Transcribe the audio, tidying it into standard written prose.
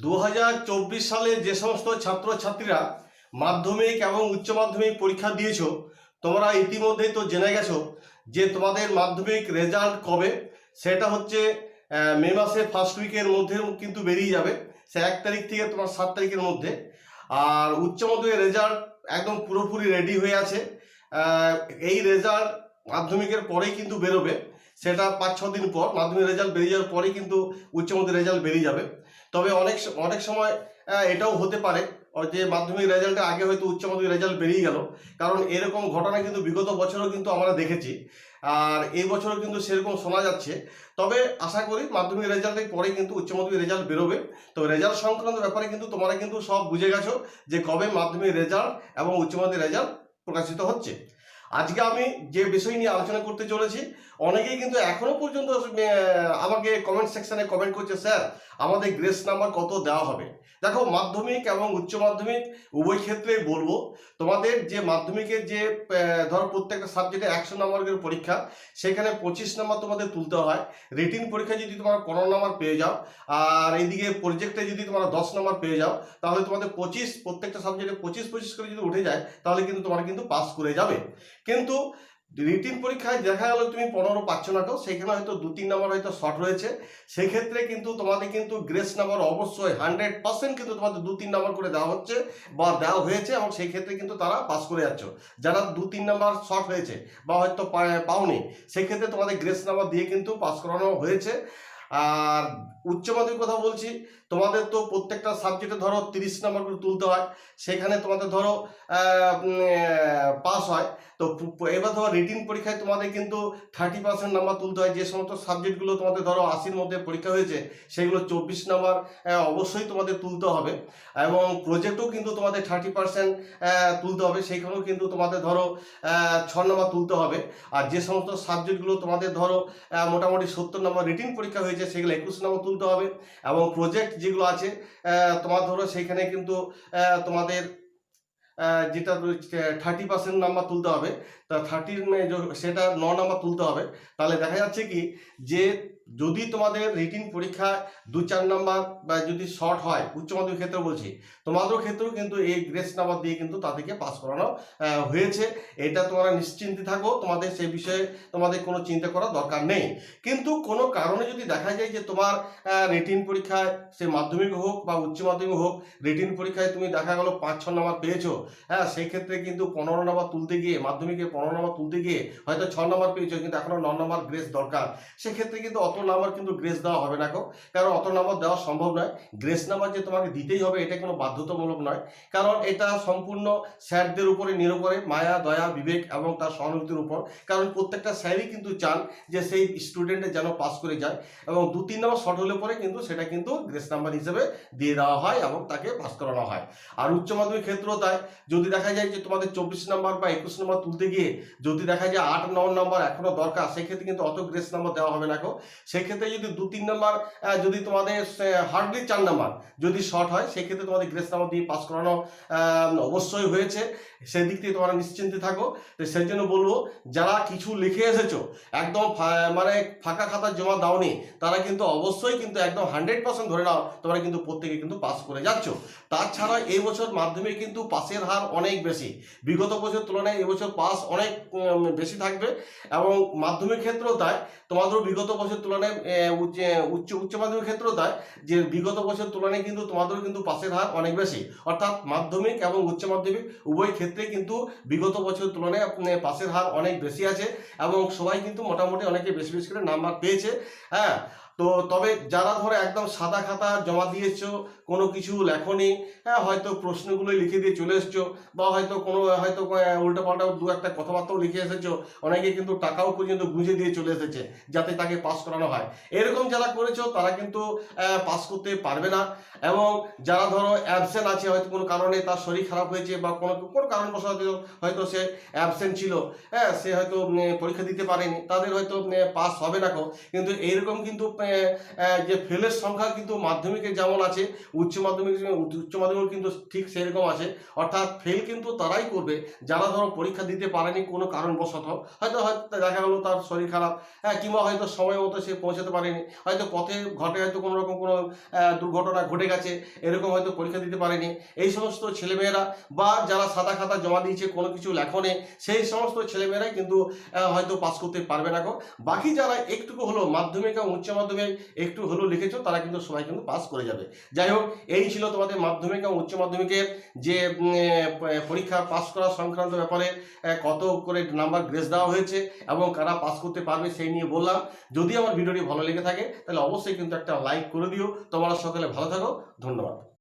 2024 সালে যে সমস্ত ছাত্রছাত্রীরা মাধ্যমিক এবং উচ্চ মাধ্যমিক পরীক্ষা দিয়েছো, তোমরা ইতিমধ্যেই তো জেনে গেছো যে তোমাদের মাধ্যমিক রেজাল্ট কবে। সেটা হচ্ছে মে মাসের ফার্স্ট উইকের মধ্যে কিন্তু বেরিয়ে যাবে, সে 1 তারিখ থেকে তোমার 7 তারিখের মধ্যে। আর উচ্চ মাধ্যমিক রেজাল্ট একদম পুরোপুরি রেডি হয়ে আছে। এই রেজাল্ট মাধ্যমিকের পরেই কিন্তু বেরোবে, সেটা 5-6 দিন পর মাধ্যমিক রেজাল্ট বেরিয়ে যাওয়ার পরেই কিন্তু উচ্চ মাধ্যমিক রেজাল্ট বেরিয়ে যাবে। তবে অনেক সময় এটাও হতে পারে যে মাধ্যমিক রেজাল্টের আগে হয়তো উচ্চ মাধ্যমিক রেজাল্ট বেরিয়ে গেল, কারণ এরকম ঘটনা কিন্তু বিগত বছরও কিন্তু আমরা দেখেছি, আর এই বছরও কিন্তু সেরকম শোনা যাচ্ছে। তবে আশা করি মাধ্যমিক রেজাল্টের পরে কিন্তু উচ্চ মাধ্যমিক রেজাল্ট বেরোবে। তো রেজাল্ট সংক্রান্ত ব্যাপারে কিন্তু তোমরা কিন্তু সব বুঝে গেছো যে কবে মাধ্যমিক রেজাল্ট এবং উচ্চ মাধ্যমিক রেজাল্ট প্রকাশিত হচ্ছে। আজকে আমি যে বিষয় নিয়ে আলোচনা করতে চলেছি, অনেকেই কিন্তু এখনো পর্যন্ত আমাকে কমেন্ট সেকশনে কমেন্ট করছে, স্যার আমাদের গ্রেস নাম্বার কত দেওয়া হবে। দেখো, মাধ্যমিক এবং উচ্চ মাধ্যমিক উভয় ক্ষেত্রেই বলবো, তোমাদের যে মাধ্যমিকের যে ধরো প্রত্যেকটা সাবজেক্টে 100 নম্বরের পরীক্ষা, সেখানে 25 নম্বর তোমাদের তুলতে হয়। রিটিন পরীক্ষা যদি তোমরা 15 নম্বর পেয়ে যাও, আর এইদিকে প্রজেক্টে যদি তোমরা 10 নম্বর পেয়ে যাও, তাহলে তোমাদের প্রত্যেকটা সাবজেক্টে 25 করে যদি উঠে যায়, তাহলে কিন্তু তোমরা কিন্তু পাস করে যাবে। কিন্তু রিটিন পরীক্ষায় দেখা গেল তুমি 15 পাচ্ছ না, তো সেখানে হয়তো 2-3 নম্বর হয়তো শর্ট রয়েছে, সেক্ষেত্রে কিন্তু তোমাদের কিন্তু গ্রেস নাম্বার অবশ্যই 100% কিন্তু তোমাদের 2-3 নম্বর করে দেওয়া হচ্ছে বা দেওয়া হয়েছে, এবং সেই ক্ষেত্রে কিন্তু তারা পাস করে যাচ্ছ। যারা 2-3 নম্বর শর্ট হয়েছে বা হয়তো পাওনি, সেক্ষেত্রে তোমাদের গ্রেস নাম্বার দিয়ে কিন্তু পাস করানো হয়েছে। আর উচ্চ মাধ্যমিক কথা বলছি, তোমাদের তো প্রত্যেকটা সাবজেক্টে ধরো 30 নম্বর করে তুলতে হয়, সেখানে তোমাদের ধরো পাস হয়। তো এবার ধরো রিটিন পরীক্ষায় তোমাদের কিন্তু 30% নাম্বার তুলতে হয়। যে সমস্ত সাবজেক্টগুলো তোমাদের ধরো 80-র মধ্যে পরীক্ষা হয়েছে, সেগুলো 24 নাম্বার অবশ্যই তোমাদের তুলতে হবে। এবং প্রজেক্টও কিন্তু তোমাদের 30% তুলতে হবে, সেইখানেও কিন্তু তোমাদের ধরো 6 নম্বর তুলতে হবে। আর যে সমস্ত সাবজেক্টগুলো তোমাদের ধরো মোটামুটি 70 নম্বর রিটিন পরীক্ষা হয়েছে, সেগুলো 21 নম্বর তুলতে হবে। এবং প্রজেক্ট যেগুলো আছে তোমার ধরো সেইখানে কিন্তু তোমাদের যেটা 30% নাম্বার তুলতে হবে, তা 30 সেটা 9 নাম্বার তুলতে হবে। তাহলে দেখা যাচ্ছে কি, যে যদি তোমাদের রিটিন পরীক্ষায় 2-4 নাম্বার বা যদি শর্ট হয়, উচ্চ মাধ্যমিক ক্ষেত্রে বলছি, তোমাদের ক্ষেত্রেও কিন্তু এই গ্রেস নাম্বার দিয়ে কিন্তু তাদেরকে পাস করানো হয়েছে। এটা তোমরা নিশ্চিন্তে থাকো, তোমাদের সেই বিষয়ে তোমাদের কোনো চিন্তা করার দরকার নেই। কিন্তু কোনো কারণে যদি দেখা যায় যে তোমার রিটিন পরীক্ষায়, সে মাধ্যমিক হোক বা উচ্চ মাধ্যমিক হোক, রিটিন পরীক্ষায় তুমি দেখা গেলো 5-6 নাম্বার পেয়েছো, হ্যাঁ, সেই ক্ষেত্রে কিন্তু 15 নম্বর তুলতে গিয়ে, মাধ্যমিকে 15 নম্বর তুলতে গিয়ে হয়তো 6 নম্বর পেয়েছো, কিন্তু এখনো 9 নম্বর গ্রেস দরকার, সেক্ষেত্রে কিন্তু অত নাম্বার কিন্তু গ্রেস দেওয়া হবে না, কারণ অত নাম্বার দেওয়া সম্ভব নয়। গ্রেস নাম্বার যে তোমাকে দিতেই হবে এটা কোনো বাধ্যতামূলক নয়, কারণ এটা সম্পূর্ণ স্যারদের উপরে নির্ভর করে, মায়া, দয়া, বিবেক এবং তার সহানুভূতির উপর। কারণ প্রত্যেকটা স্যারই কিন্তু চান যে সেই স্টুডেন্টের যেন পাস করে যায়, এবং 2-3 নম্বর শর্ট হলে পরে কিন্তু সেটা কিন্তু গ্রেস নাম্বার হিসেবে দিয়ে দেওয়া হয় এবং তাকে পাস করানো হয়। আর উচ্চ মাধ্যমিক ক্ষেত্রেও তাই, যদি দেখা যায় যে তোমাদের 24 নম্বর বা 21 নম্বর তুলতে গিয়ে যদি দেখা যায় 8-9 নম্বর এখনো দরকার, সেক্ষেত্রে কিন্তু অত গ্রেস নাম্বার দেওয়া হবে না। সেক্ষেত্রে যদি 2-3 নম্বর যদি তোমাদের হার্ডলি 4 নম্বর যদি শর্ট হয়, সেক্ষেত্রে তোমাদের গ্রেস নাম্বার দিয়ে পাস করানো অবশ্যই হয়েছে। সেদিক থেকে তোমরা নিশ্চিন্তে থাকো। তো সেই জন্য বলবো, যারা কিছু লিখে এসেছো, একদম মানে ফাঁকা খাতা জমা দাওনি, তারা কিন্তু অবশ্যই কিন্তু একদম 100% ধরে নাও তোমরা কিন্তু প্রত্যেকে কিন্তু পাস করে যাচ্ছ। তাছাড়া এই বছর মাধ্যমিক কিন্তু পাসের হার অনেক বেশি, বিগত বছর তুলনায় এবছর পাস অনেক বেশি থাকবে। এবং মাধ্যমিক ক্ষেত্রেও তাই, তোমাদেরও বিগত বছর তুলনায় উচ্চ মাধ্যমিক ক্ষেত্রেও তাই, যে বিগত বছর তুলনায় কিন্তু তোমাদেরও কিন্তু পাসের হার অনেক বেশি। অর্থাৎ মাধ্যমিক এবং উচ্চ মাধ্যমিক উভয় ক্ষেত্রে কিন্তু বিগত বছর তুলনায় পাসের হার অনেক বেশি আছে, এবং সবাই কিন্তু মোটামুটি অনেকে বেশি বেশি করে নাম্বার পেয়েছে। হ্যাঁ, তো তবে যারা ধরো একদম সাদা খাতা জমা দিয়েছো, কোনো কিছু লেখনি, হ্যাঁ, হয়তো প্রশ্নগুলো লিখে দিয়ে চলে এসছো, বা হয়তো কোনো হয়তো উল্টোপাল্টা 2-1 কথাবার্তাও লিখে এসেছো, অনেকে কিন্তু টাকাও পর্যন্ত গুঁজে দিয়ে চলে এসেছে যাতে তাকে পাস করানো হয়, এরকম যারা করেছো তারা কিন্তু পাস করতে পারবে না। এবং যারা ধরো অ্যাবসেন্ট আছে, হয়তো কোনো কারণে তার শরীর খারাপ হয়েছে বা কোনো কারণবশত হয়তো সে অ্যাবসেন্ট ছিল, হ্যাঁ, সে হয়তো পরীক্ষা দিতে পারেনি, তাদের হয়তো পাস হবে না। কিন্তু এইরকম কিন্তু যে ফেলের সংখ্যা কিন্তু মাধ্যমিকে যেমন আছে উচ্চ মাধ্যমিক কিন্তু ঠিক সেরকম আছে। অর্থাৎ ফেল কিন্তু তারাই করবে যারা ধরো পরীক্ষা দিতে পারেনি কোনো কারণবশত, হয়তো দেখা গেলো তার শরীর খারাপ, কিংবা হয়তো সময় মতো সে পৌঁছাতে পারেনি, হয়তো পথে ঘটে হয়তো কোনো রকম কোনো দুর্ঘটনা ঘটে গেছে, এরকম হয়তো পরীক্ষা দিতে পারেনি। এই সমস্ত ছেলেমেয়েরা বা যারা সাদা খাতা জমা দিয়েছে কোনো কিছু লেখনে, সেই সমস্ত ছেলেমেয়েরাই কিন্তু হয়তো পাস করতে পারবে না। বাকি যারা একটুকু হলো মাধ্যমিক এবং উচ্চ মাধ্যমিক একটু হলেও লিখেছো তারা কিন্তু সবাই কিন্তু পাস করে যাবে। যাই হোক, এই ছিল তোমাদের মাধ্যমিক এবং উচ্চ মাধ্যমিকের যে পরীক্ষা পাস করা সংক্রান্ত ব্যাপারে কত করে নাম্বার গ্রেস দেওয়া হয়েছে এবং কারা পাস করতে পারবে সেই নিয়ে বললাম। যদি আমার ভিডিওটি ভালো লেগে থাকে তাহলে অবশ্যই কিন্তু একটা লাইক করে দিও। তোমরা সকলে ভালো থাকো, ধন্যবাদ।